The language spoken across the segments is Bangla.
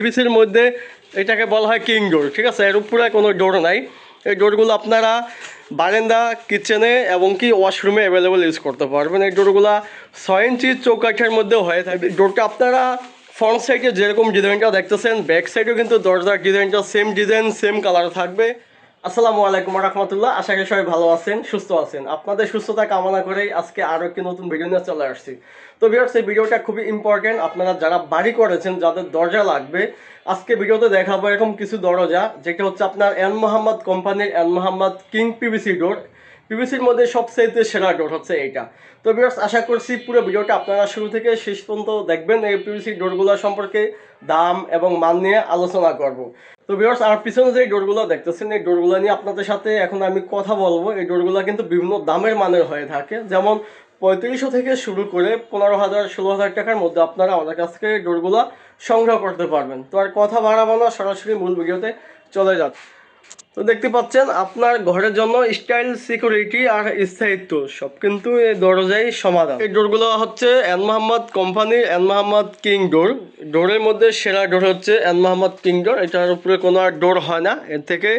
পিভিসির মধ্যে এটাকে বলা হয় কিং ডোর, ঠিক আছে। এর উপরে কোনো ডোর নাই। এই ডোরগুলো আপনারা বারান্দা, কিচেনে এবং কি ওয়াশরুমে অ্যাভেলেবল ইউজ করতে পারবেন। এই ডোরগুলো 6 ইঞ্চি চৌকাঠের মধ্যে হয়ে থাকে। ডোরটা আপনারা ফ্রন্ট সাইডে যেরকম ডিজাইনটা দেখতেছেন, ব্যাক সাইডেও কিন্তু দরজার ডিজাইনটা সেম ডিজাইন, সেম কালার থাকবে। আসসালামু আলাইকুম রহমতুল্লাহ। আশা করি সবাই ভালো আছেন, সুস্থ আছেন। আপনাদের সুস্থতা কামনা করেই আজকে আরও একটি নতুন ভিডিও নিয়ে চলে আসছি। তো ভিউয়ার্স, এই ভিডিওটা খুবই ইম্পর্টেন্ট। আপনারা যারা বাড়ি করেছেন, যাদের দরজা লাগবে, আজকে ভিডিওতে দেখাবো এরকম কিছু দরজা, যেটা হচ্ছে আপনার এন মোহাম্মদ কোম্পানির N Mohammad king PVC door. পিভিসির মধ্যে সবচেয়ে সেরা ডোর হচ্ছে এইটা। তো ভিউয়ার্স, আশা করছি পুরো ভিডিওটা আপনারা শুরু থেকে শেষ পর্যন্ত দেখবেন। এই পিভিসি ডোরগুলো সম্পর্কে দাম এবং মান নিয়ে আলোচনা করব। তো ভিউয়ার্স, আমার পিছনে যে ডোরগুলো দেখতেছেন, এই ডোরগুলো নিয়ে আপনাদের সাথে এখন আমি কথা বলবো। এই ডোরগুলো কিন্তু বিভিন্ন দামের মানের হয়ে থাকে, যেমন 3500 থেকে শুরু করে 15,000 16,000 টাকার মধ্যে আপনারা আমাদের কাছ থেকে ডোরগুলো সংগ্রহ করতে পারবেন। তো আর কথা বাড়াবো না, সরাসরি মূল ভিডিওতে চলে যাচ্ছে। তো দেখতে পাচ্ছেন, আপনার ঘরের জন্য স্টাইল, সিকিউরিটি আর স্থায়িত্ব সব কিন্তু এই দরজাই সমাধান। এই ডোরগুলো হচ্ছে এন মোহাম্মদ কোম্পানির এন মোহাম্মদ কিং ডোর। ডোরের মধ্যে সেরা ডোর হচ্ছে এন মোহাম্মদ কিং ডোর। এটার উপরে কোনো আর ডোর হয় না, এর থেকে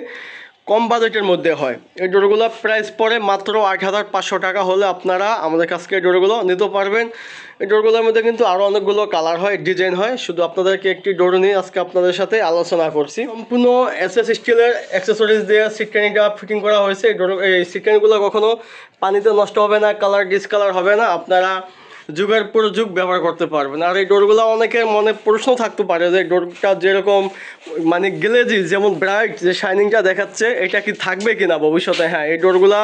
কম বাজেটের মধ্যে হয়। এই ডোরগুলো প্রাইস পড়ে মাত্র 8,500 টাকা হলে আপনারা আমাদের কাছ থেকে ডোরগুলো নিতে পারবেন। এই ডোরগুলোর মধ্যে কিন্তু আরও অনেকগুলো কালার হয়, ডিজাইন হয়। শুধু আপনাদেরকে একটি ডোর নিয়ে আজকে আপনাদের সাথে আলোচনা করছি। সম্পূর্ণ এসএস স্টিলের অ্যাক্সেসরিজ দিয়ে সিটকানিটা ফিটিং করা হয়েছে। এই সিটকানিগুলো কখনো পানিতে নষ্ট হবে না, কালার ডিসকালার হবে না। আপনারা যুগের পর যুগ ব্যবহার করতে পারবেন। আর এই ডোরগুলো অনেকের মনে প্রশ্ন থাকতে পারে যে ডোরটা যেরকম মানে গ্লেজি, যেমন ব্রাইট যে শাইনিংটা দেখাচ্ছে, এটা কি থাকবে কি না ভবিষ্যতে। হ্যাঁ, এই ডোরগুলা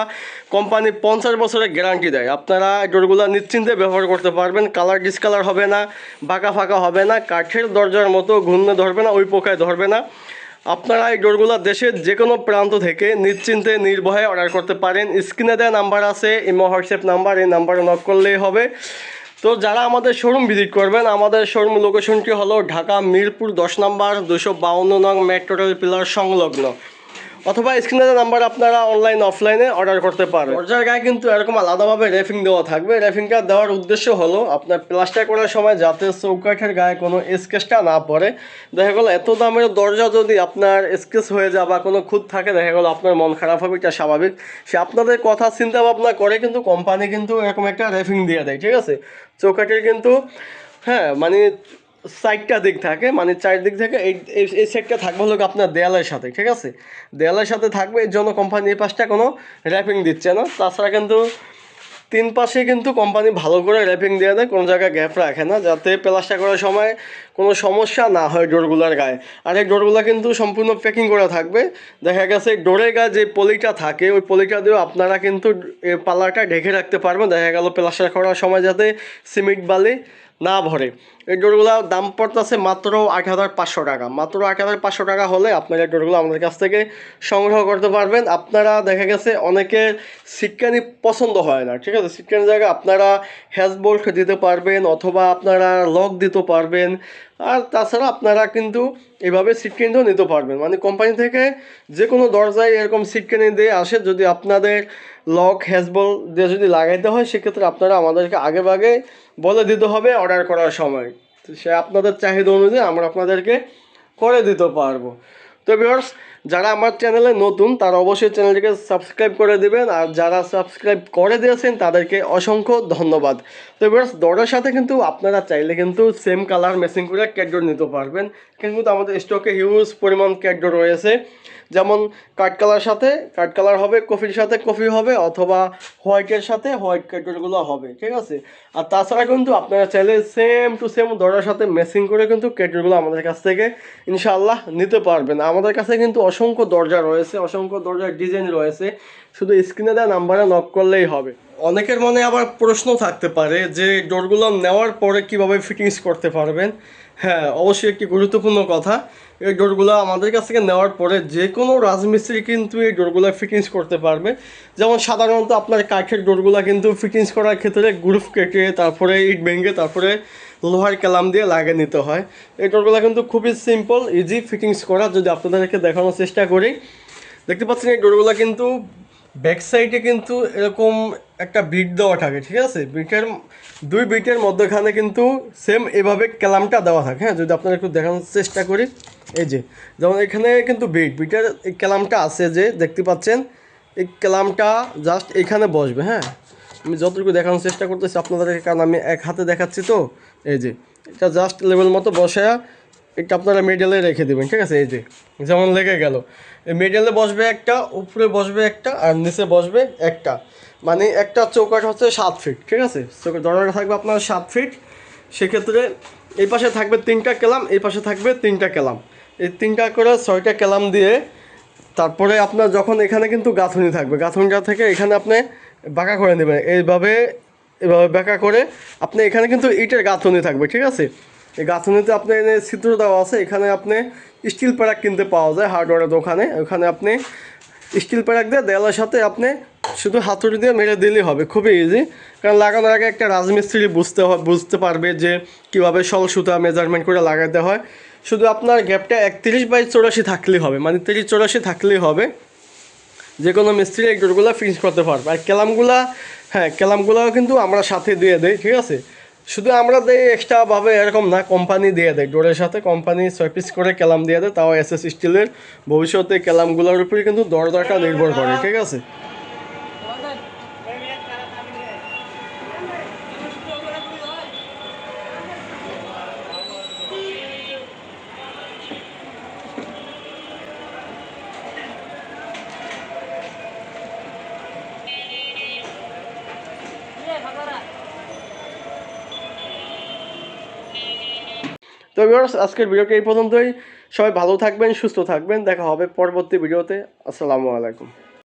কোম্পানি 50 বছরের গ্যারান্টি দেয়। আপনারা এই ডোরগুলো নিশ্চিন্তে ব্যবহার করতে পারবেন। কালার ডিসকালার হবে না, বাঁকা ফাঁকা হবে না, কাঠের দরজার মতো ঘূর্ণে ধরবে না, ওই পোকায় ধরবে না। আপনারা এই ডোরগুলো দেশের যে কোনো প্রান্ত থেকে নিশ্চিন্তে নির্ভয়ে অর্ডার করতে পারেন। স্ক্রিনে দেওয়া নাম্বার আছে, ইমো হোয়াটসঅ্যাপ নাম্বার, এই নাম্বারে নক করলেই হবে। তো যারা আমাদের শোরুম ভিজিট করবেন, আমাদের শোরুম লোকেশনটি হলো ঢাকা মিরপুর 10 নম্বর 252 নং মেট্রো রেল পিলার সংলগ্ন, অথবা স্ক্রিনের নাম্বার আপনারা অনলাইন অফলাইনে অর্ডার করতে পারেন। দরজার গায়ে কিন্তু এরকম আলাদাভাবে র্যাপিং দেওয়া থাকবে। র্যাপিংটা দেওয়ার উদ্দেশ্য হলো আপনার প্লাস্টার করার সময় যাতে চৌকাঠের গায়ে কোনো স্কেচটা না পড়ে। দেখা গেলো এত দামের দরজা যদি আপনার স্কেচ হয়ে যায় বা কোনো খুঁত থাকে, দেখা গেলো আপনার মন খারাপ হবে, এটা স্বাভাবিক। সে আপনাদের কথা চিন্তা ভাবনা করে কিন্তু কোম্পানি কিন্তু এরকম একটা র্যাপিং দিয়ে দেয়, ঠিক আছে। চৌকাঠের কিন্তু হ্যাঁ মানে 4টা দিক থাকে, মানে 4 দিক থেকে এই সেটটা থাকবে হলো আপনার দেয়ালের সাথে, ঠিক আছে। দেয়ালের সাথে থাকবে, এর জন্য কোম্পানি এই পাশটা কোনো র্যাপিং দিচ্ছে না। তাছাড়া কিন্তু 3 পাশে কিন্তু কোম্পানি ভালো করে র্যাপিং দিয়ে দেয়, কোনো জায়গায় গ্যাপ রাখে না, যাতে প্লাস্টার করার সময় কোনো সমস্যা না হয় ডোরগুলোর গায়ে। আর এই ডোরগুলো কিন্তু সম্পূর্ণ প্যাকিং করা থাকবে। দেখা গেছে ডোরের গায়ে যে পলিটা থাকে, ওই পলিটা দিয়েও আপনারা কিন্তু এই পাল্লাটা ঢেকে রাখতে পারবেন। দেখা গেল প্লাস্টার করার সময় যাতে সিমেন্ট বালি না ভরে। এই ডোরগুলোর দাম পড়তেছে মাত্র 8,500 টাকা। মাত্র 8,500 টাকা হলে আপনারা এই ডোরগুলো আমাদের কাছ থেকে সংগ্রহ করতে পারবেন। আপনারা দেখা গেছে অনেকের সিটকানি পছন্দ হয় না, ঠিক আছে। সিটকানির জায়গায় আপনারা হ্যাজবোল্ট দিতে পারবেন, অথবা আপনারা লক দিতে পারবেন। আর তাছাড়া আপনারা কিন্তু এভাবে সিটকানিও নিতে পারবেন। মানে কোম্পানি থেকে যে কোনো দরজায় এরকম সিটকানি দিয়ে আসে। যদি আপনাদের লক হ্যাজবল দিয়ে যদি লাগাইতে হয়, সেক্ষেত্রে আপনারা আমাদেরকে আগে ভাগে বলে দিতে হবে অর্ডার করার সময়। তো সে আপনাদের চাহিদা অনুযায়ী আমরা আপনাদেরকে করে দিতে পারবো। তো ভিউয়ার্স, যারা আমার চ্যানেলে নতুন তারা অবশ্যই চ্যানেলটিকে সাবস্ক্রাইব করে দেবেন, আর যারা সাবস্ক্রাইব করে দিয়েছেন তাদেরকে অসংখ্য ধন্যবাদ। তো ভিউয়ার্স, দরজার সাথে কিন্তু আপনারা চাইলে কিন্তু সেম কালার ম্যাচিং করে ক্যাটডোর নিতে পারবেন। কিন্তু আমাদের স্টকে হিউজ পরিমাণ ক্যাটডোর রয়েছে। যেমন কাঠ কালার সাথে কাঠ কালার হবে, কফির সাথে কফি হবে, অথবা হোয়াইটের সাথে হোয়াইট ক্যাটডোরগুলো হবে, ঠিক আছে। আর তাছাড়া কিন্তু আপনারা চাইলে সেম টু সেম দরজার সাথে ম্যাচিং করে কিন্তু ক্যাটডোরগুলো আমাদের কাছ থেকে ইনশাআল্লাহ নিতে পারবেন। আমাদের কাছে কিন্তু অসংখ্য দরজা রয়েছে, অসংখ্য দরজার ডিজাইন রয়েছে। শুধু স্ক্রিনে দেওয়া নাম্বারে নক করলেই হবে। অনেকের মনে আবার প্রশ্ন থাকতে পারে যে ডোরগুলো নেওয়ার পরে কিভাবে ফিটিংস করতে পারবেন। হ্যাঁ, অবশ্যই একটি গুরুত্বপূর্ণ কথা। এই ডোরগুলো আমাদের কাছ থেকে নেওয়ার পরে যে কোনো রাজমিস্ত্রি কিন্তু এই ডোরগুলো ফিটিংস করতে পারবে। যেমন সাধারণত আপনার কাঠের ডোরগুলো কিন্তু ফিটিংস করার ক্ষেত্রে গ্রুপ কেটে, তারপরে ইট ভেঙে, তারপরে লোহার কালাম দিয়ে লাগিয়ে নিতে হয়। এই ডোরগুলো কিন্তু খুবই সিম্পল, ইজি ফিটিংস করা। যদি আপনাদেরকে দেখানোর চেষ্টা করি, দেখতে পাচ্ছেন এই ডোরগুলো কিন্তু ব্যাক সাইডে কিন্তু এরকম একটা বিট দেওয়া থাকে, ঠিক আছে? দুই বিটের মধ্যখানে কিন্তু সেম এভাবে ক্যালামটা দেওয়া থাকে। হ্যাঁ, যদি আপনারা একটু দেখানোর চেষ্টা করি, এই যে যেমন এখানে কিন্তু বিটের এই ক্যালামটা আছে যে দেখতে পাচ্ছেন, এই ক্যালামটা জাস্ট এখানে বসবে। হ্যাঁ, আমি যতটুকু দেখানোর চেষ্টা করতেছি আপনাদেরকে, কারণ আমি এক হাতে দেখাচ্ছি তো। এই যে এটা জাস্ট লেভেল মতো বসায়া এটা আপনারা মিডলে রেখে দেবেন, ঠিক আছে? এই যে যেমন লেগে গেল, এই মিডলে বসবে একটা, উপরে বসবে একটা, আর নিচে বসবে একটা। মানে একটা চৌকাঠ হচ্ছে 7 ফিট, ঠিক আছে? চৌকাঠ দরজাটা থাকবে আপনার 7 ফিট। সেক্ষেত্রে এই পাশে থাকবে 3টা ক্যালাম, এই পাশে থাকবে 3টা ক্যালাম, এই 3টা করে 6টা ক্যালাম দিয়ে তারপরে আপনার যখন এখানে কিন্তু গাঁথুনি থাকবে, গাঁথুনিটা থেকে এখানে আপনি বাঁকা করে নেবেন এইভাবে, এভাবে বাঁকা করে আপনি এখানে কিন্তু ইটের গাঁথুনি থাকবে, ঠিক আছে? এই গাঁথুনিতে আপনি এনে ছিদ্র দেওয়া আছে, এখানে আপনি স্টিল প্যারাক কিনতে পাওয়া যায় হার্ডওয়্যারের দোকানে। ওখানে আপনি স্টিল প্যারাক দিয়ে দেওয়ালের সাথে আপনি শুধু হাতুড়ি দিয়ে মেরে দিলেই হবে, খুবই ইজি। কারণ লাগানোর আগে একটা রাজমিস্ত্রি বুঝতে পারবে যে কীভাবে শল সুতা মেজারমেন্ট করে লাগাতে হয়। শুধু আপনার গ্যাপটা 31/84 থাকলেই হবে, মানে 30-84 থাকলেই হবে। যে কোনো মিস্ত্রি এই ডোরগুলো ফিনিশ করতে পারবে। আর ক্যালামগুলা, হ্যাঁ ক্যালামগুলোও কিন্তু আমরা সাথে দিয়ে দেই, ঠিক আছে? শুধু আমরা দেই এক্সট্রাভাবে এরকম না, কোম্পানি দিয়ে দেয় ডোরের সাথে, কোম্পানি 6 পিস করে ক্যালাম দিয়ে দেয়, তাও এসএস স্টিলের। ভবিষ্যতে ক্যালামগুলোর উপরে কিন্তু দরদাটা নির্ভর করে, ঠিক আছে? তো ভিউয়ার্স, আজকের ভিডিওটি এই পর্যন্তই। সবাই ভালো থাকবেন, সুস্থ থাকবেন, দেখা হবে পরবর্তী ভিডিওতে। আসসালামু আলাইকুম।